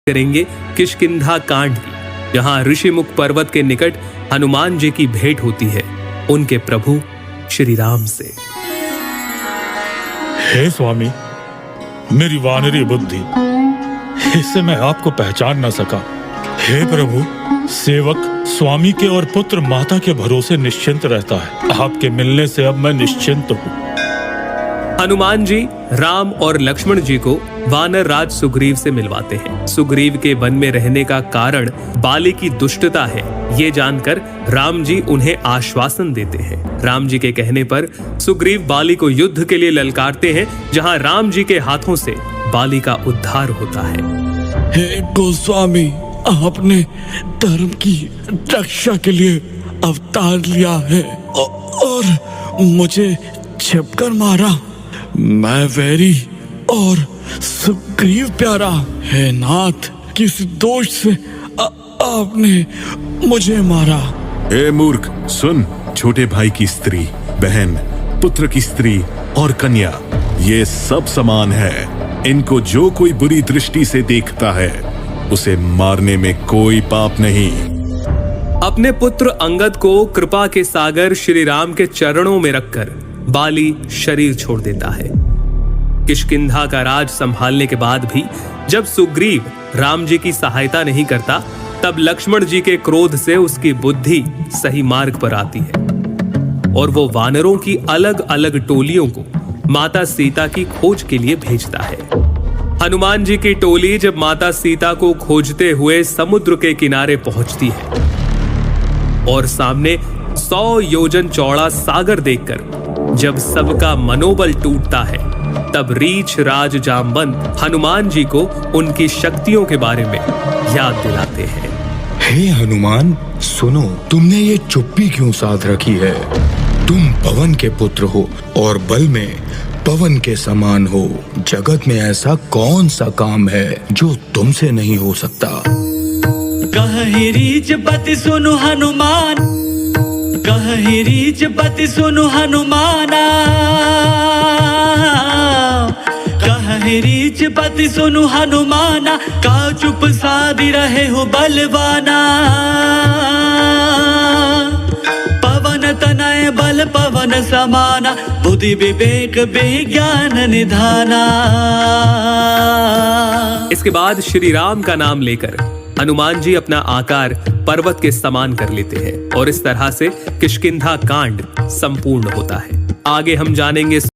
करेंगे किष्किंधा कांड की, जहां ऋषिमुख पर्वत के निकट हनुमान जी की भेंट होती है उनके प्रभु श्री राम से। हे स्वामी, मेरी वानरी बुद्धि, इससे मैं आपको पहचान न सका। हे प्रभु, सेवक स्वामी के और पुत्र माता के भरोसे निश्चिंत रहता है। आपके मिलने से अब मैं निश्चिंत हूँ। हनुमान जी राम और लक्ष्मण जी को वानर राज सुग्रीव से मिलवाते हैं। सुग्रीव के वन में रहने का कारण बाली की दुष्टता है, ये जानकर राम जी उन्हें आश्वासन देते हैं। राम जी के कहने पर सुग्रीव बाली को युद्ध के लिए ललकारते हैं, जहां राम जी के हाथों से बाली का उद्धार होता है। हे गोस्वामी, आपने धर्म की रक्षा के लिए अवतार लिया है और मुझे छिपकर मारा। मैं वैरी और सुग्रीव प्यारा। हे नाथ, किस दोष से आपने मुझे मारा? हे मूर्ख, सुन। छोटे भाई की स्त्री, बहन, पुत्र की स्त्री और कन्या, ये सब समान है। इनको जो कोई बुरी दृष्टि से देखता है उसे मारने में कोई पाप नहीं। अपने पुत्र अंगद को कृपा के सागर श्री राम के चरणों में रखकर बाली शरीर छोड़ देता है। किष्किंधा का राज संभालने के बाद भी जब सुग्रीव राम जी की सहायता नहीं करता, तब लक्ष्मण जी के क्रोध से उसकी बुद्धि सही मार्ग पर आती है और वो वानरों की अलग अलग टोलियों को माता सीता की खोज के लिए भेजता है। हनुमान जी की टोली जब माता सीता को खोजते हुए समुद्र के किनारे पहुंचती है और सामने 100 योजन चौड़ा सागर देखकर जब सबका मनोबल टूटता है, तब रीछ राज जामवंत हनुमान जी को उनकी शक्तियों के बारे में याद दिलाते हैं। हे हनुमान, सुनो, तुमने ये चुप्पी क्यों साध रखी है? तुम पवन के पुत्र हो और बल में पवन के समान हो। जगत में ऐसा कौन सा काम है जो तुमसे नहीं हो सकता? कहीं रीछ पति सुनु हनुमान, कहीं रीछ पति सुनु हनुमाना, कहीं रीछ पति सुनु हनुमाना, का चुप साधी रहे हो बलवाना। पवन तनय बल पवन समाना, बुद्धि विवेक विज्ञान निधाना। इसके बाद श्री राम का नाम लेकर हनुमान जी अपना आकार पर्वत के समान कर लेते हैं और इस तरह से किष्किंधा कांड संपूर्ण होता है। आगे हम जानेंगे